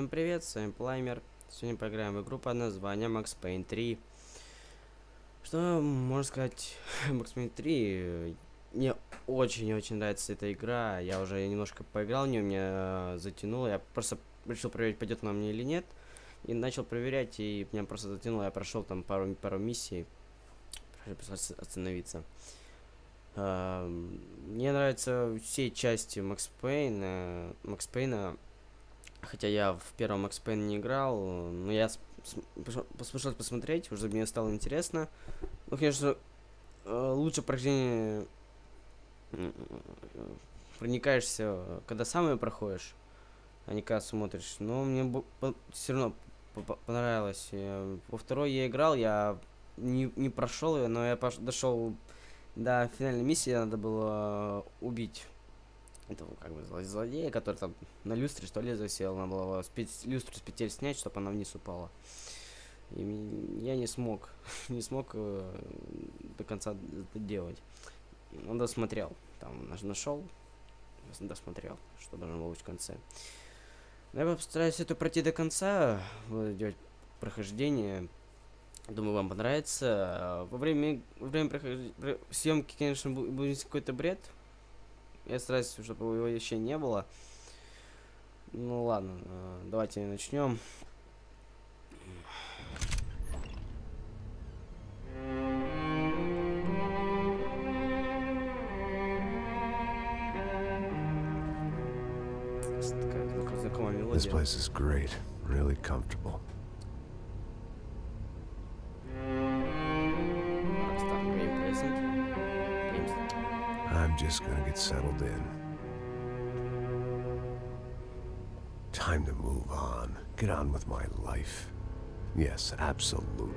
Всем привет, с вами Плаймер. Сегодня поиграем в игру под названием Макс Payne 3. Что можно сказать? Макс Payne 3. Мне очень-очень нравится эта игра. Я уже немножко поиграл в нее, меня затянуло. Я просто решил проверить, пойдет она мне или нет. И начал проверять, и меня просто затянуло. Я прошел там пару миссий. Пришлось остановиться. Мне нравятся все части Макс Пейна. Хотя я в первом Макс Пейн не играл, но я послушал посмотреть, уже мне стало интересно. Ну, конечно, лучше прохождение проникаешься, когда сам ее проходишь, а не когда смотришь. Но мне все равно понравилось. Во второй я играл, я не прошел ее, но я дошел до финальной миссии, надо было убить этого как бы злодея, который там на люстре что ли засел, надо было люстру с петель снять, чтобы она вниз упала. И я не смог до конца это делать. Он досмотрел, там нашел, досмотрел, что должно было быть в конце. Но я постараюсь это пройти до конца, делать прохождение. Думаю, вам понравится. Во время съемки, конечно, будет какой-то бред. Я стараюсь, чтобы его еще не было. Ну ладно, давайте начнем. Такая знакомая мелодия. This place is great, really comfortable. I'm just gonna get settled in. Time to move on. Get on with my life. Yes, absolutely.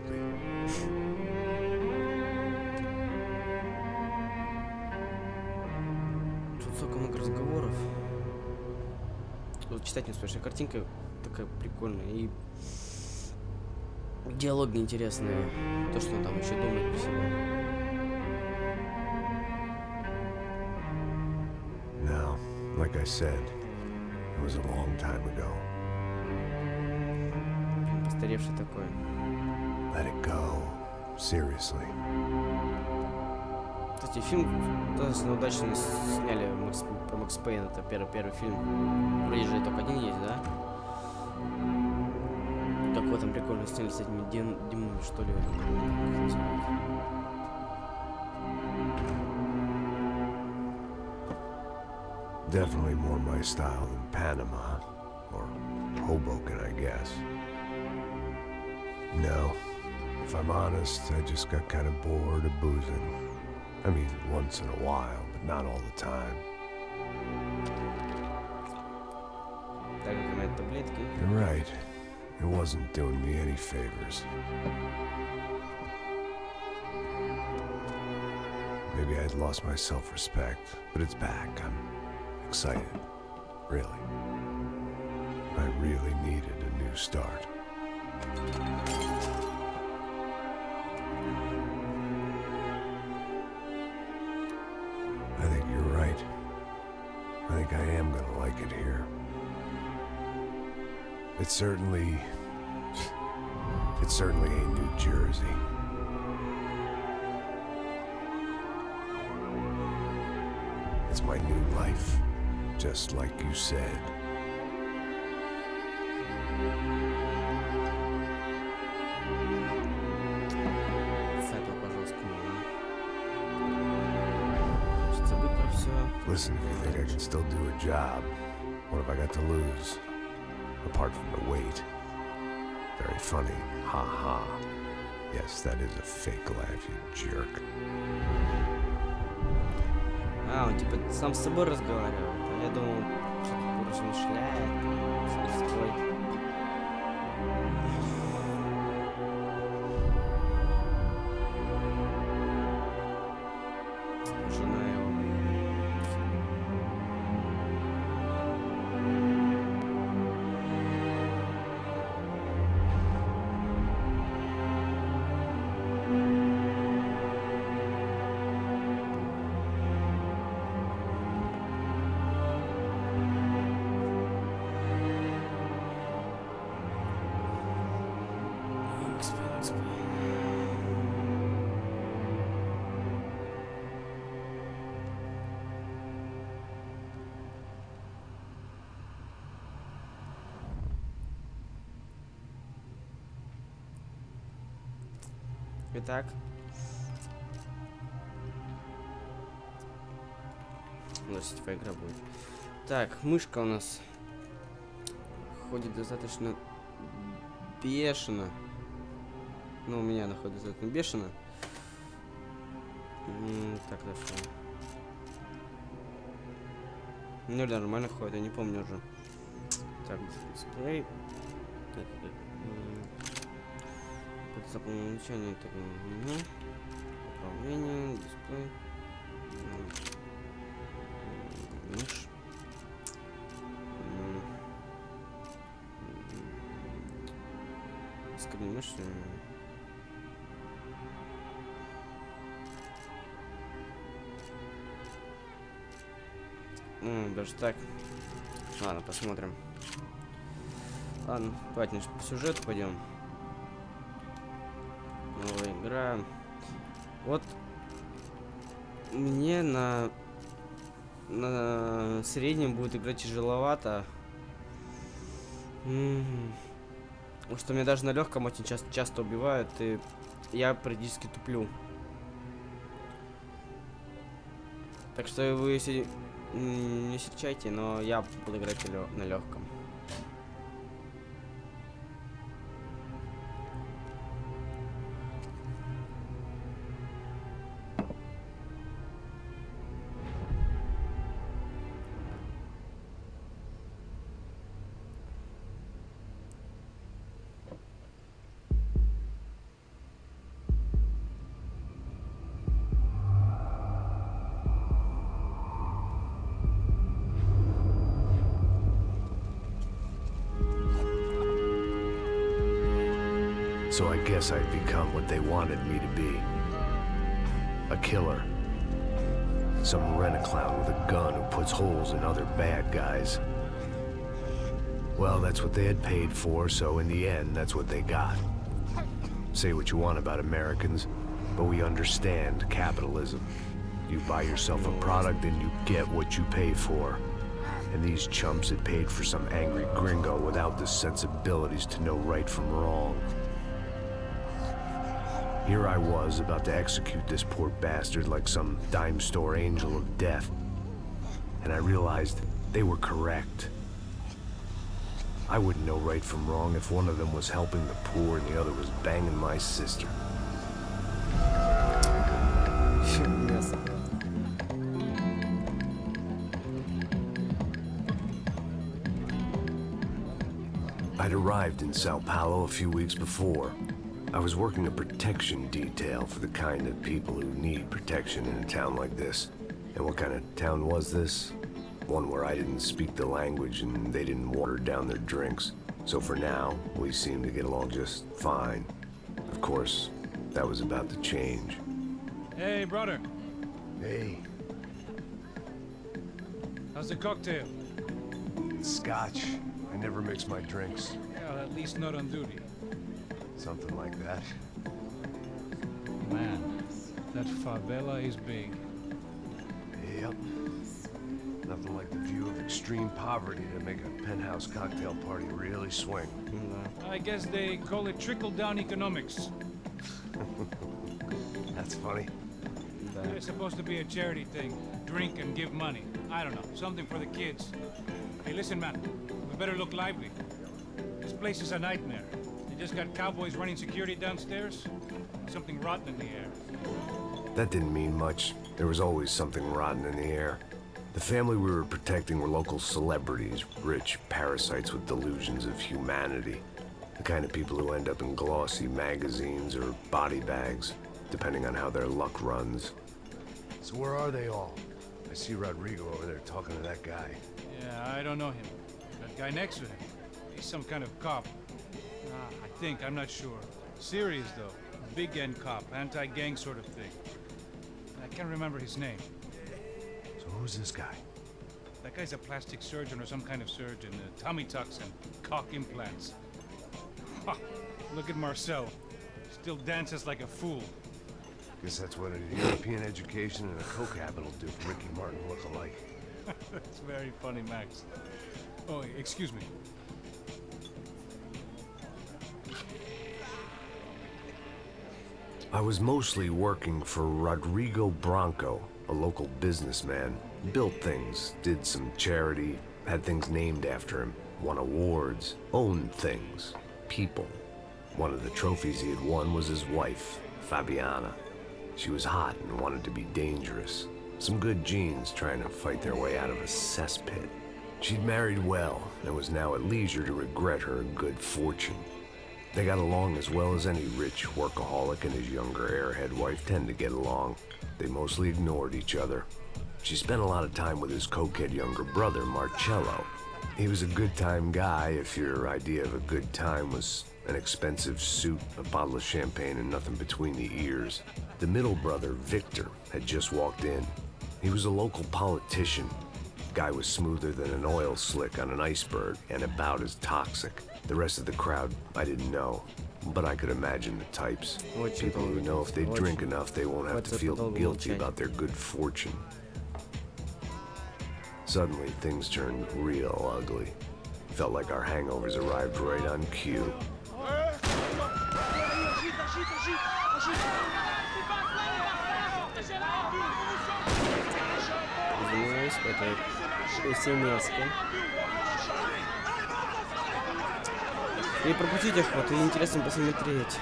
Тут столько много разговоров. Вот читать не успеешь. Картинка такая прикольная и диалоги интересные. То, что он там еще думает про себя. Now, like I said, it was a long time ago. Постаревший такой. Let it go. Seriously. Кстати, фильм достаточно удачно сняли про Макс Пейн. Это первый фильм. Вроде же только один есть, да? Как в этом прикольно сняли с этими демонами, что ли? Definitely more my style than Panama. Or Hoboken, I guess. No. If I'm honest, I just got kind of bored of boozing. I mean, once in a while, but not all the time. You're right. It wasn't doing me any favors. Maybe I'd lost my self-respect, but it's back. I'm excited. Really. I really needed a new start. I think you're right. I think I am gonna like it here. It's certainly ain't New Jersey. It's my new life, just like you said. Listen, if you think I can still do a job, what have I got to lose? Apart from the weight. Very funny. Ha ha. Yes, that is a fake laugh, you jerk. Он типа сам с собой разговаривает. А я думал, что-то размышляет сам с собой. Жена его. Итак. У нас сетевая игра будет. Так, мышка у нас ходит достаточно бешено. Ну, у меня она ходит достаточно бешено. Так, хорошо. Ну, нормально ходит, я не помню уже. Так, дисплей. Умолчание, так, управление, дисплей. Мышь. Скрин мышь. Даже так. Ладно, посмотрим. Ладно, давайте по сюжету пойдем. Новая игра. Вот мне на среднем будет играть тяжеловато. Потому что меня даже на легком очень часто убивают, и я практически туплю. Так что вы если не серчайте, но я буду играть на легком. So I guess I'd become what they wanted me to be. A killer. Some rent-a-clown with a gun who puts holes in other bad guys. Well, that's what they had paid for, so in the end, that's what they got. Say what you want about Americans, but we understand capitalism. You buy yourself a product and you get what you pay for. And these chumps had paid for some angry gringo without the sensibilities to know right from wrong. Here I was, about to execute this poor bastard like some dime store angel of death. And I realized they were correct. I wouldn't know right from wrong if one of them was helping the poor and the other was banging my sister. I'd arrived in Sao Paulo a few weeks before. I was working a protection detail for the kind of people who need protection in a town like this. And what kind of town was this? One where I didn't speak the language and they didn't water down their drinks. So for now, we seemed to get along just fine. Of course, that was about to change. Hey, brother. Hey. How's the cocktail? Scotch. I never mix my drinks. Well, at least not on duty. Something like that. Man, that favela is big. Yep. Nothing like the view of extreme poverty to make a penthouse cocktail party really swing. I guess they call it trickle-down economics. That's funny. It's supposed to be a charity thing. Drink and give money. I don't know, something for the kids. Hey, listen, man. We better look lively. This place is a nightmare. They just got cowboys running security downstairs. Something rotten in the air. That didn't mean much. There was always something rotten in the air. The family we were protecting were local celebrities, rich parasites with delusions of humanity. The kind of people who end up in glossy magazines or body bags, depending on how their luck runs. So where are they all? I see Rodrigo over there talking to that guy. Yeah, I don't know him. That guy next to him. He's some kind of cop. I think, I'm not sure. Serious, though. Big-end cop, anti-gang sort of thing. I can't remember his name. So who's this guy? That guy's a plastic surgeon or some kind of surgeon. Tummy tucks and cock implants. Ha! Look at Marcel. Still dances like a fool. Guess that's what a European education and a coke habit will do for Ricky Martin look alike. That's very funny, Max. Oh, excuse me. I was mostly working for Rodrigo Branco, a local businessman. Built things, did some charity, had things named after him, won awards, owned things, people. One of the trophies he had won was his wife, Fabiana. She was hot and wanted to be dangerous. Some good genes trying to fight their way out of a cesspit. She'd married well and was now at leisure to regret her good fortune. They got along as well as any rich workaholic and his younger airhead wife tend to get along. They mostly ignored each other. She spent a lot of time with his cokehead younger brother, Marcello. He was a good-time guy if your idea of a good time was an expensive suit, a bottle of champagne, and nothing between the ears. The middle brother, Victor, had just walked in. He was a local politician. Guy was smoother than an oil slick on an iceberg and about as toxic. The rest of the crowd, I didn't know, but I could imagine the types. People who know if they drink enough, they won't have to feel guilty about their good fortune. Suddenly, things turned real ugly. Felt like our hangovers arrived right on cue. Извиняюсь, это семейское. И пропустить охоту, и интересно посмотреть.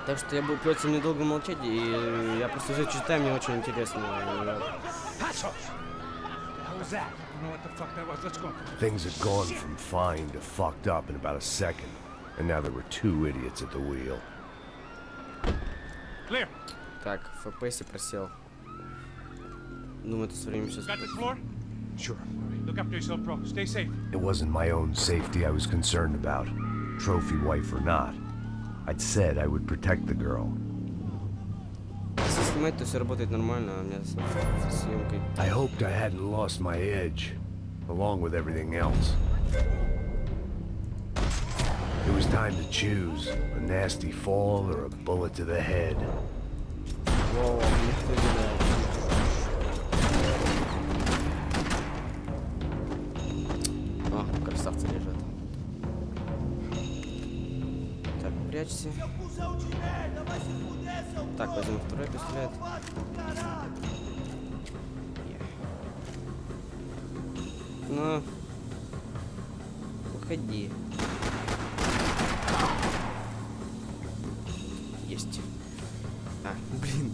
Так что я буду придется недолго молчать, и я просто уже читаю, мне очень интересно. Things had gone from fine to fucked up in about a second, and now there were two idiots at the wheel. Clear. Так, FPS просел. Думаю, это со временем сейчас... Got the floor? Sure. Look after yourself, bro. Stay safe. It wasn't my own safety I was concerned about, trophy wife or not. I'd said I would protect the girl. Если снимать, то все работает нормально, а у меня с съемкой... I hoped I hadn't lost my edge, along with everything else. It was time to choose, a nasty fall or a bullet to the head. Воу, никто не знает. А, красавцы лежат. Так, прячься. Так, возьмем второй пистолет. Ну, уходи. Есть. А, блин.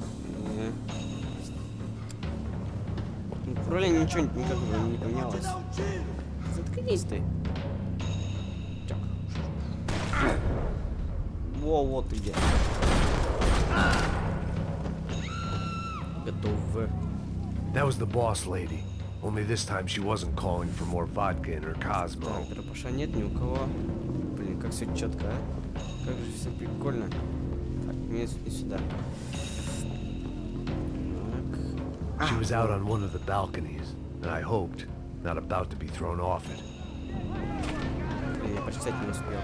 В роли ничего никак не поменялось. Заткнись ты. Так. Во, вот ты где. Готов. That was the boss lady. Only this time she wasn't calling for more vodka in her Cosmo. Так, дропаша нет ни у кого. Блин, как все четко, а? Как же все прикольно. Так, мне сюда. Так. She was out on one of the balconies, and I hoped, not about to be thrown off it. Блин, я почитать не успел.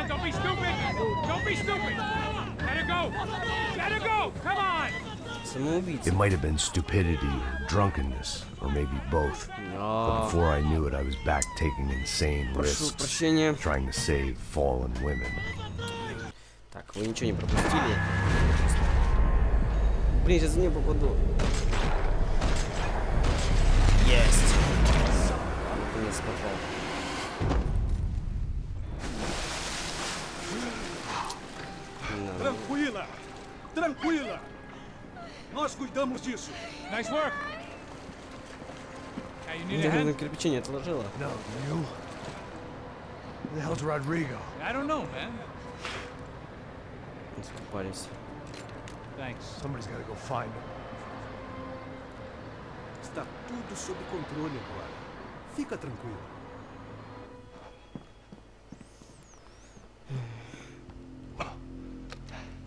Don't be stupid! Don't be stupid! Let her go! Let her go! Come on! Самоубийца. It might have been stupidity or drunkenness, or maybe both. But before I knew it, I was back taking insane Прошу risks, прощения. trying to save fallen women. Так, вы ничего не пропустили. Блин, сейчас за нее попаду. Есть! Наконец попал. Tranquila! Tranquila! Nós cuidamos disso. Nice work! Hey, you need a Где на hand? кирпиче не отложила? No, you? Who the hell's Rodrigo? I don't know, man. Закупались. Thanks. Somebody's gotta go find him. Está tudo sob controle agora. Fica tranquilo.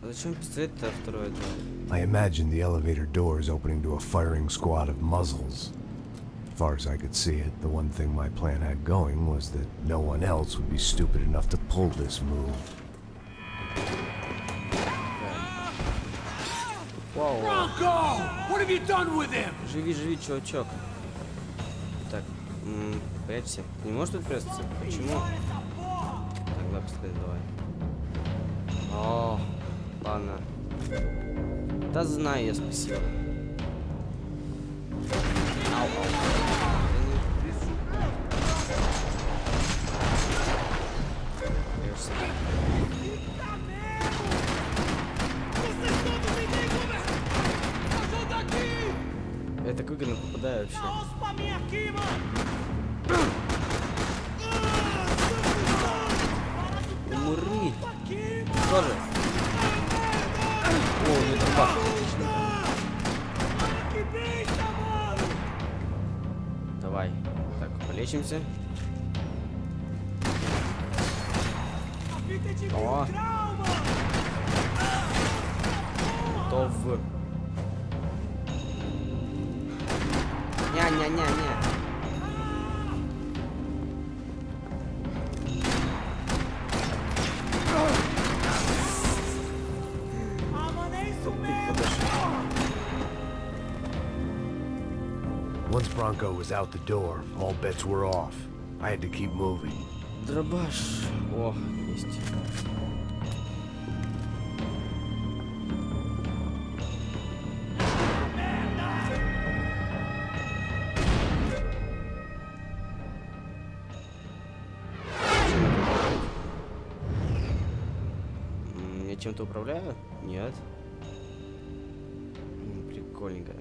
А зачем пистолет-то второй дал? I imagined the elevator doors opening to a firing squad of muzzles. As far as I could see it, the one thing my plan had going was that no one else would be stupid enough to pull this move. Вау. Bronco! What have you done with him? Живи, живи, чувачок. Так, прячься. Ты не можешь тут прятаться? Почему? Тогда посмотри, давай. О, ладно. Да знаю я, спасибо. Ау, ау. Я так выгодно попадаю вообще. Умри! Тоже. О, у него труба. Давай. Так, полечимся. О! Готов. Ня-ня-ня-ня. Once Bronco was out the door, all bets were off. I had to keep moving. Дробаш. О, есть. Я чем-то управляю? Нет. Прикольненько.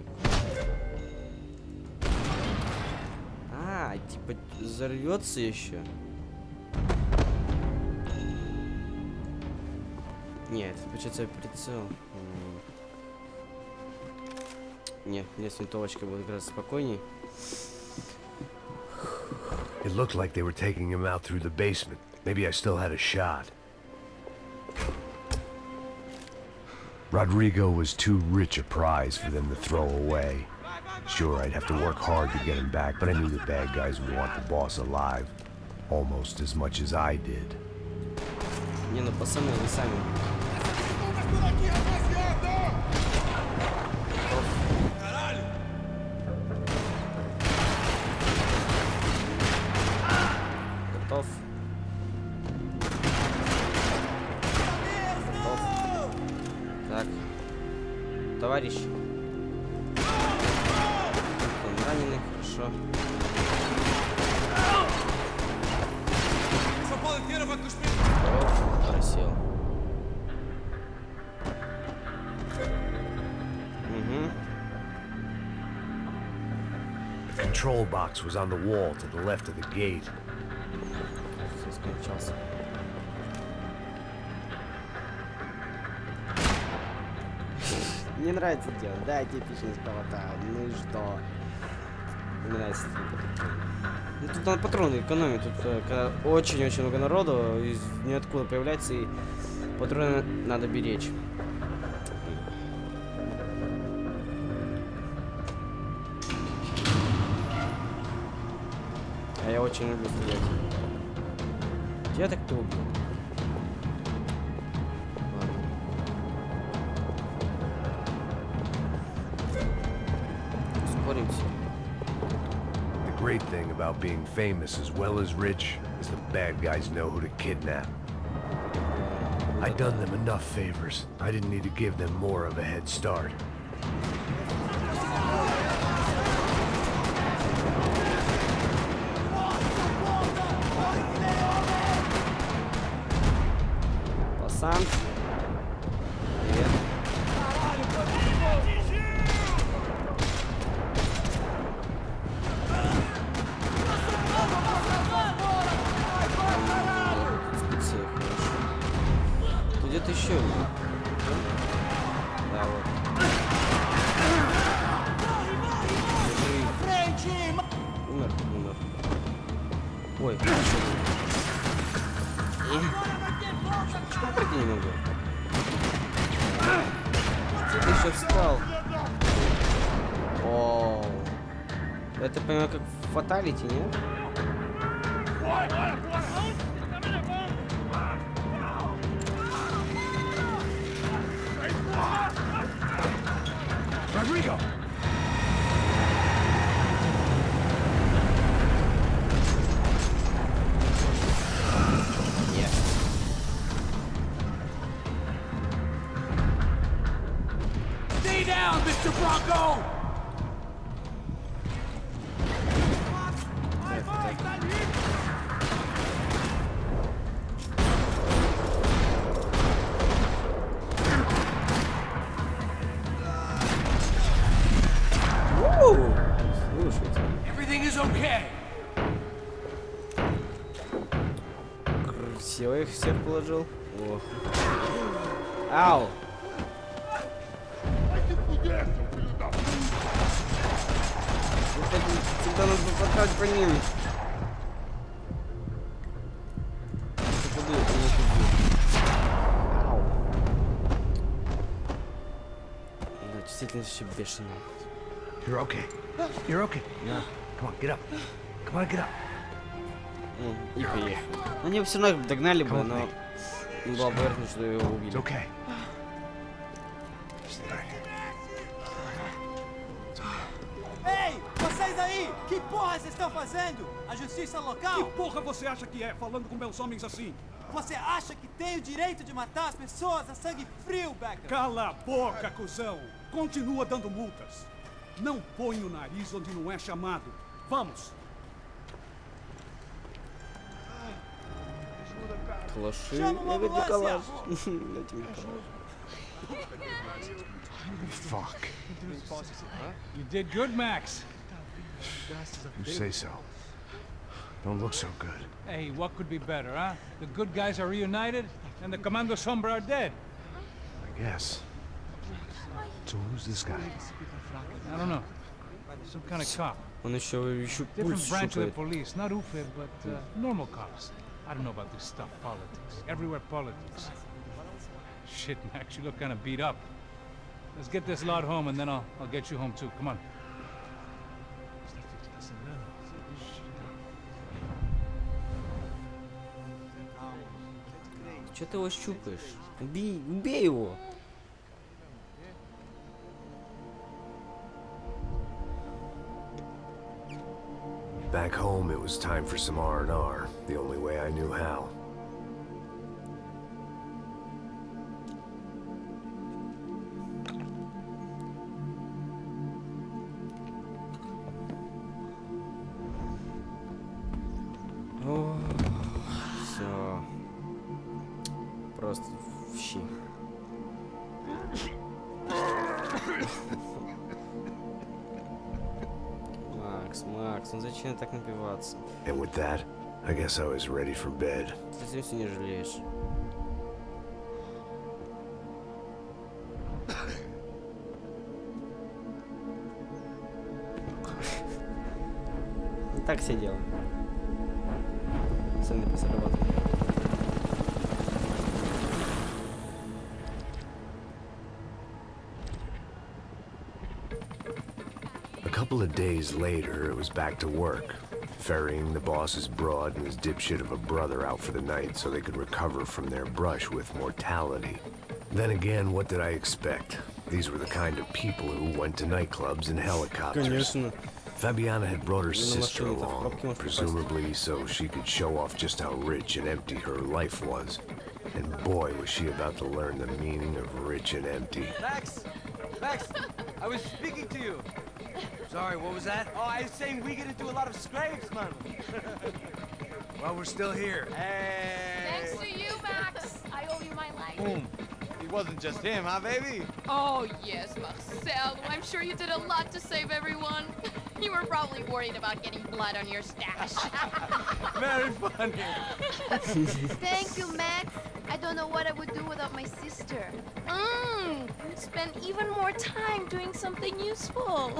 А, типа взорвется еще. Нет, получается прицел. Нет, мне с винтовочкой будет гораздо спокойней. It looked like they were taking him out through the basement. Maybe I still had a shot. Rodrigo was too rich a prize for them to throw away. Sure, I'd have to work hard to get him back, but I knew the bad guys would want the boss alive. Almost as much as I did. Не, ну пацаны, вы сами. Готов. Готов. Так. Товарищ. Он раненый, хорошо. Просел. The control box was on the wall to the left of the gate. Все скончался. Мне нравится дело, да, типичность повода. Ну и что? Мне нравится. Ну тут надо патроны экономить. Тут когда очень-очень много народу, из ниоткуда появляется, и патроны надо беречь. А я очень люблю стрелять. Я так кто убил? The great thing about being famous as well as rich is the bad guys know who to kidnap. I'd done them enough favors. I didn't need to give them more of a head start. Пасан. Привет. Тут где-то еще. Да, вот. Умер. Ой, почему пройти не могу? Ты еще встал. О, это, понимаю, как в фаталити, нет? Rodrigo! Stay down, Mr. Bronco! Слушайте. Everything is okay. Красиво их всех положил. Ох. Ау! Всегда нужно попадать по ним. Попаду, это не попаду. Ау. Да, действительно все бешено. You're okay. You're okay. Да. Come on, get up. Come on, get up. И поехали. Они все равно догнали бы, но была вероятность, что его It's убили. okay. Ei, vocês aí! Que porra vocês estão fazendo? A justiça Que local? porra você acha que é, falando com meus homens assim? Você acha que tem o direito de matar as pessoas a sangue frio, Becker? Cala a boca, cuzão! Continua dando multas. Não põe o nariz onde não é chamado. Vamos! Калаши. Chama uma Я говорю, ambulância! калаш. Дайте мне калаш. Fuck. You did good, Max. You say so. Don't look so good. Hey, what could be better, huh? The good guys are reunited, and the Commando Sombra are dead. I guess. So who's this guy? I don't know. Some kind of cop. Он еще Different пульс branch of the щупает. police. Not UFIB, but normal cops. I don't know about this stuff, politics. Everywhere politics. Shit, Max, you look kind of beat up. Let's get this lot home, and then I'll get you home, too. Come on. Че ты его щупаешь? Убей его! Back home, it was time for some R&R, the only way I knew how. Все. Просто в щи. Макс, ну зачем так напиваться? And with that, I guess I was ready for bed. Ты совсем все не жалеешь. Так сидел. Цены посоробатывал. A couple of days later, it was back to work, ferrying the boss's broad and his dipshit of a brother out for the night so they could recover from their brush with mortality. Then again, what did I expect? These were the kind of people who went to nightclubs in helicopters. Конечно. Fabiana had brought her На sister машине-то в along, пробке может попасть. presumably so she could show off just how rich and empty her life was. And boy, was she about to learn the meaning of rich and empty. Max! Max! I was speaking to you! Sorry, what was that? Oh, I was saying we get into a lot of scrapes, man! Well, we're still here. Hey! Thanks to you, Max. I owe you my life. Boom! It wasn't just him, huh, baby? Oh, yes, Marcel. I'm sure you did a lot to save everyone. You were probably worried about getting blood on your stash. Very funny! Thank you, Max. I don't know what I would do without my sister. Spend even more time doing something useful.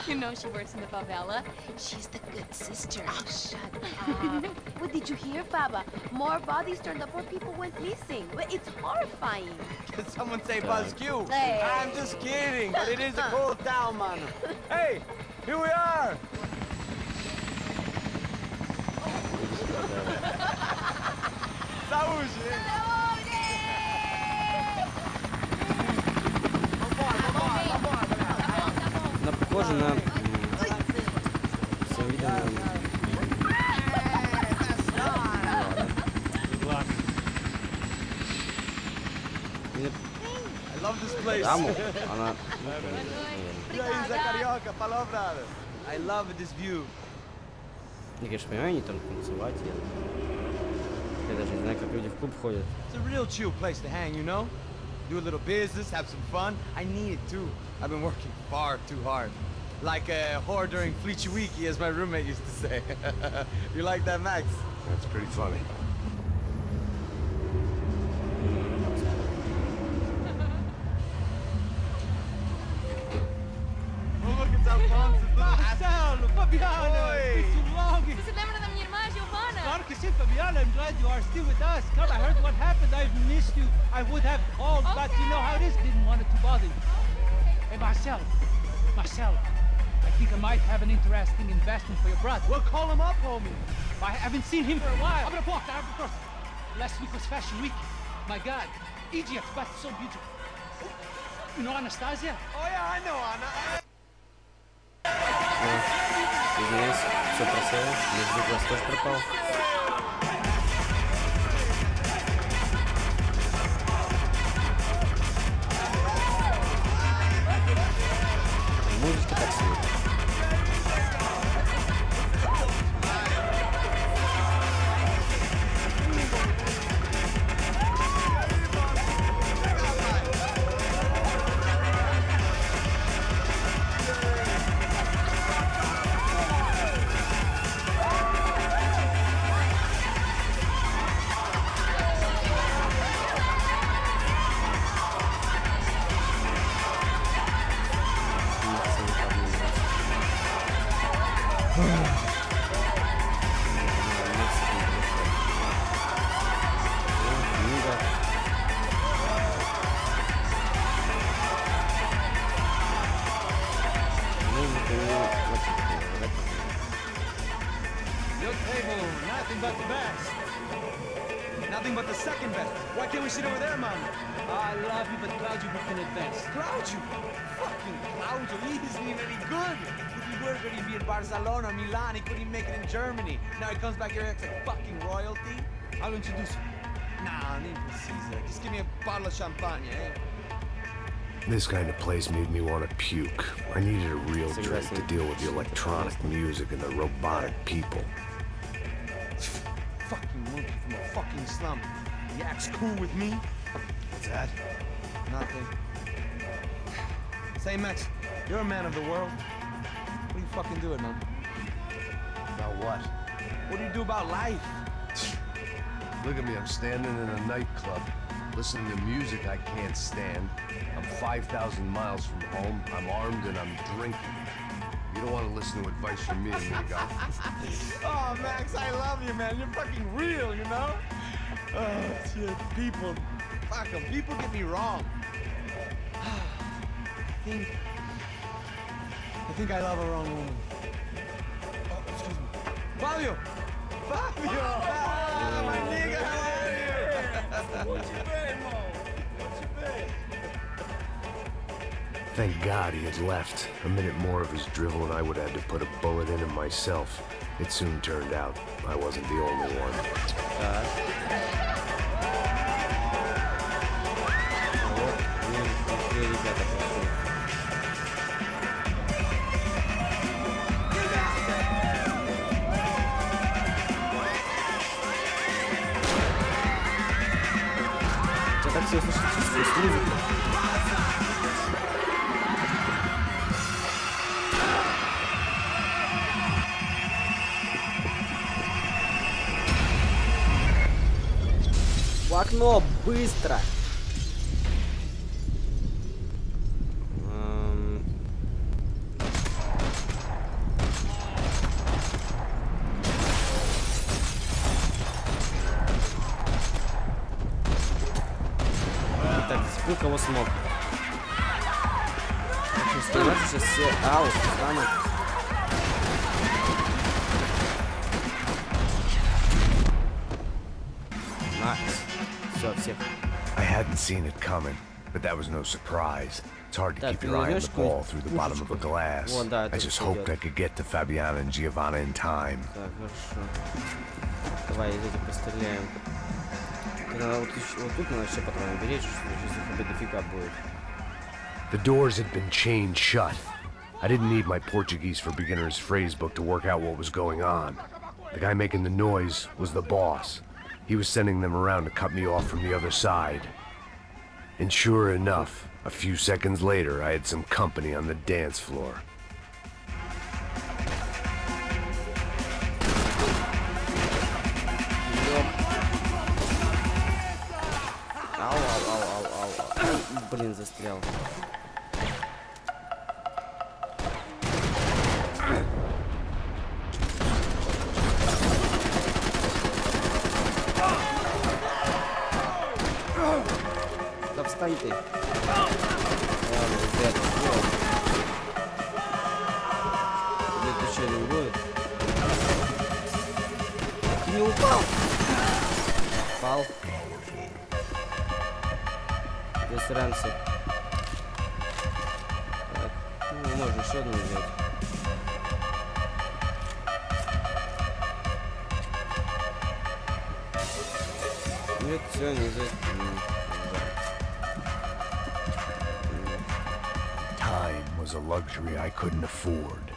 You know she works in the favela. She's the good sister. Oh, shut up. What did you hear, Baba? More bodies turned up where people went missing. But it's horrifying. Did someone say Buzz Q? Hey. I'm just kidding, but it is a cool town, man. Hey! Here we are! Saúde! Она похожа на... Всем видом на... I love this place. place. Даму, она... E aí, Zé Carioca, falou, brother. I love this view. Я, конечно, понимаю, они там танцевать. Я даже не знаю, как люди в клуб ходят. It's a real chill place to hang, you know? Do a little business, have some fun. I need it too. I've been working far too hard. Like a whore during Fleechy Weeky, as my roommate used to say. You like that, Max? That's pretty funny. Oh, look, it's Alfonso's little... Marcelo, Fabiana, Oi. it's been too long. Você se lembra da minha irmã, Giovanna? Claro que sim, Fabiana. I'm glad you are still with us. Come, I heard what happened. I've missed you. I would have called, but you know how it is. Didn't want it to bother you. Hey, Marcelo. Marcelo, I think I might have an interesting investment for your brother. Well, call him up, homie. I haven't seen him for a while. Abre a porta, abre a porta. Last week was Fashion Week. My God, Egypt, but so beautiful. You know Anastasia? Oh, yeah, I know, Anna. Извиняюсь, все просело. Между глаз тоже пропал. Музычка так себе. Your table, nothing but the best. Nothing but the second best. Why can't we sit over there, man? I love you, but Claudio booked in advance. Claudio! Fucking Claudio, he isn't even any good. If he were good, he'd be in Barcelona, Milan, he couldn't make it in Germany. Now he comes back here, acts like fucking royalty. I'll introduce you. Nah, name Caesar. Just give me a bottle of champagne, eh? This kind of place made me want to puke. I needed a real drink to deal with the electronic music and the robotic people. Fucking monkey from a fucking slum. He acts cool with me. What's that? Nothing. Say, Max, you're a man of the world. What are you fucking doing, man? About what? What do you do about life? Look at me, I'm standing in a nightclub, listening to music I can't stand. I'm 5,000 miles from home, I'm armed and I'm drinking. You don't want to listen to advice from me, amigo. Oh, Max, I love you, man. You're fucking real, you know? Oh, shit. People, fuck 'em. People get me wrong. I think I love a wrong woman. Oh, excuse me. Fabio! Fabio! Ah, my nigga, how are you? What you been, Mo? What you been? Thank God he had left. A minute more of his drivel and I would have had to put a bullet in him myself. It soon turned out I wasn't the only one. Так все слышишь музыку. В окно, быстро! Так, зацепил кого смог. Сейчас все аут станут. Макс. Все, всех. I hadn't seen it coming, but that was no surprise. It's hard to keep your eye on the ball through the bottom of a glass. I just hoped I could get to Fabiana and Giovanna in time. Так, хорошо. Давай из этих постреляем. Вот тут надо все патроны беречь, что здесь их дофига будет. The doors had been chained shut. I didn't need my Portuguese for Beginners phrase book to work out what was going on. The guy making the noise was the boss. He was sending them around to cut me off from the other side. And sure enough, a few seconds later, I had some company on the dance floor. Блин, застрял. Да встань ты. Ладно, ребята, сделал. Нет, еще не будет. Ты не упал? Упал. Здесь ранцы. Так, ну, можно еще одну взять. Нет, все, не взять. Time was a luxury I couldn't afford.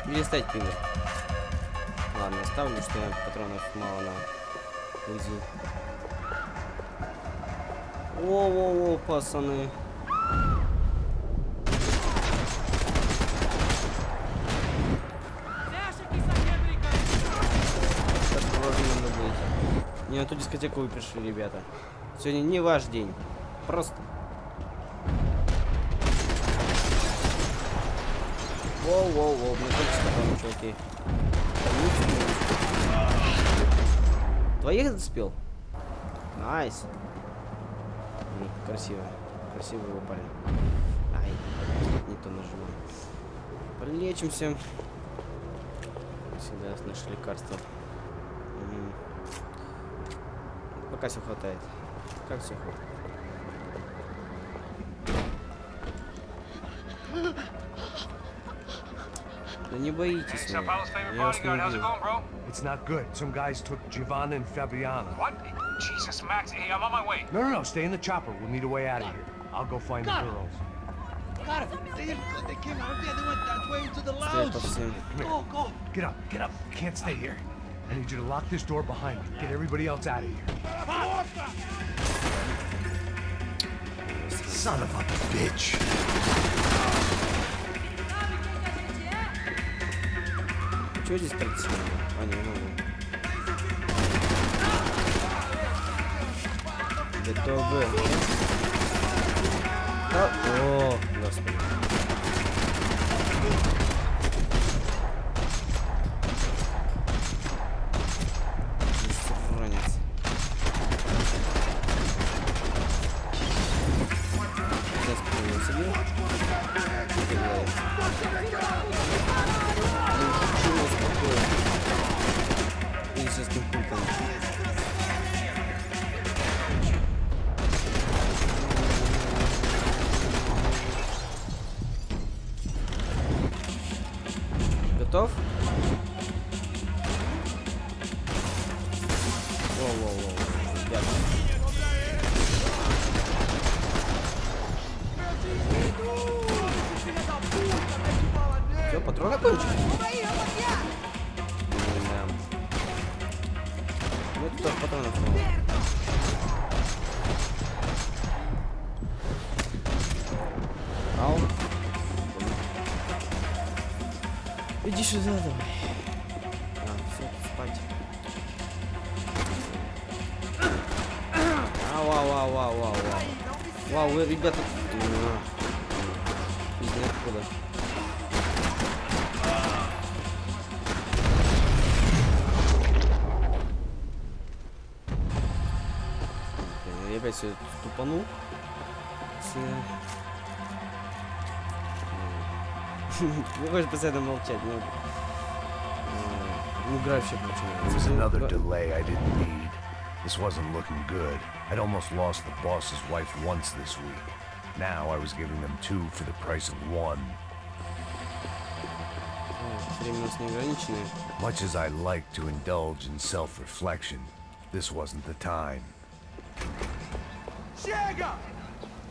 Перестать пингер. Ладно, оставлю, что патронов мало на УЗИ. Воу-воу-воу, пацаны. Так сложно надо быть. Не на ту дискотеку вы пришли, ребята. Сегодня не ваш день. Просто. Воу-воу-воу, мне только что там, чуваки. Твоих зацепил? Найс. Красиво. Красиво его парень. Ай, не то нажимаю. Пролечимся. Всегда наше лекарство. Пока все хватает. Как все хватает? Да не боитесь меня. Я вас не убью. It's not good. Some guys took Giovanna and Fabiana. What? Jesus, Max. Hey, I'm on my way. No, stay in the chopper. We'll need a way out of here. I'll go find the girls. God, they came out there. They went that way into the Стой lounge. по всем. Go, go. Get up. You can't stay here. I need you to lock this door behind me. Get everybody else out of here. Son of a bitch. Чего здесь прийти? А, не могу. Готовы. Да. О, господи. Ранец. Сейчас кто-нибудь соберу. Что ты делаешь? Физическим пультом. Готов? Воу-воу-воу, ребята. Все, патроны кончились? Да. Ну, тут тоже патронов мало. Ау. Иди сюда, давай. Все, спать. Вау. Вау, вы, ребята. Не знаю, откуда. Я опять все тупанул. Не хочешь постоянно молчать, ну. Игра вообще There was another delay I didn't need. This wasn't looking good. I'd almost lost the boss's wife once this week. Now I was giving them 2 for the price of 1. Время у нас неограниченное. Much as I like to indulge in self-reflection, this wasn't the time.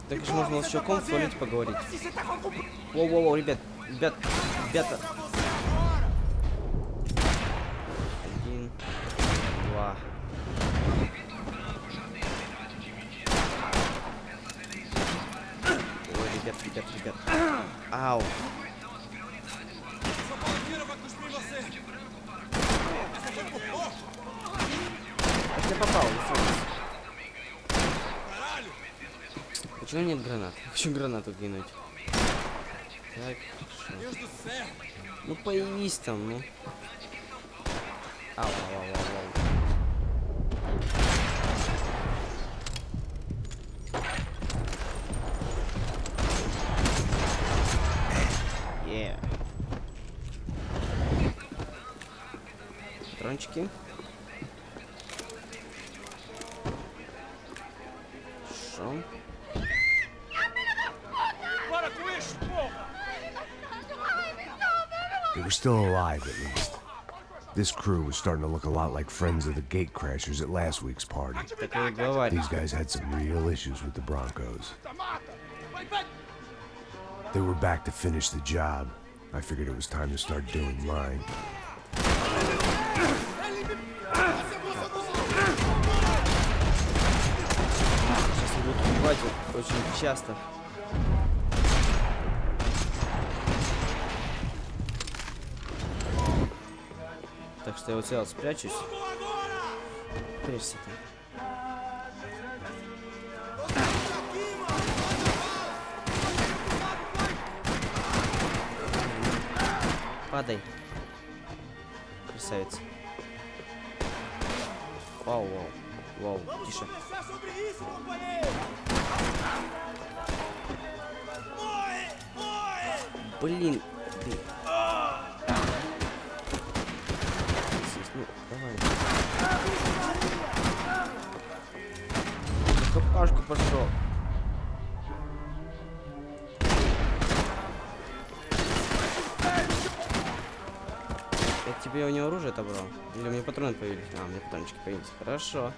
Так же можно с чуваком в туалете поговорить. Воу-воу-воу, ребята. Один, два. Ой, ребят. Ау. Как я попал? Почему нет гранат? Хочу гранату кинуть. Так, хорошо. Ну появись там, ну. Ау. Патрончики. Хорошо. They were still alive, at least. This crew was starting to look a lot like friends of the gate crashers at last week's party. These guys had some real issues with the Broncos. They were back to finish the job. I figured it was time to start doing mine. Сейчас будут убивать очень часто. Так что я вот сюда спрячусь. Прячься ты. Падай. Красавица. Вау. Тише. Блин. Ты. Ну, давай. Капашку пошел. Я тебе у него оружие отобрал? Или у меня патроны появились? А, у меня патрончики появились. Хорошо.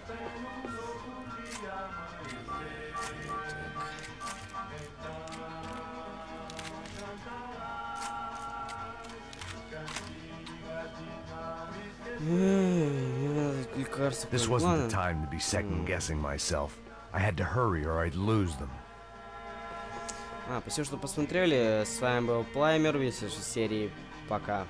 This wasn't the time to be second-guessing myself. I had to hurry or I'd lose them. Спасибо, что посмотрели. С вами был Плаймер. Видите, серии пока.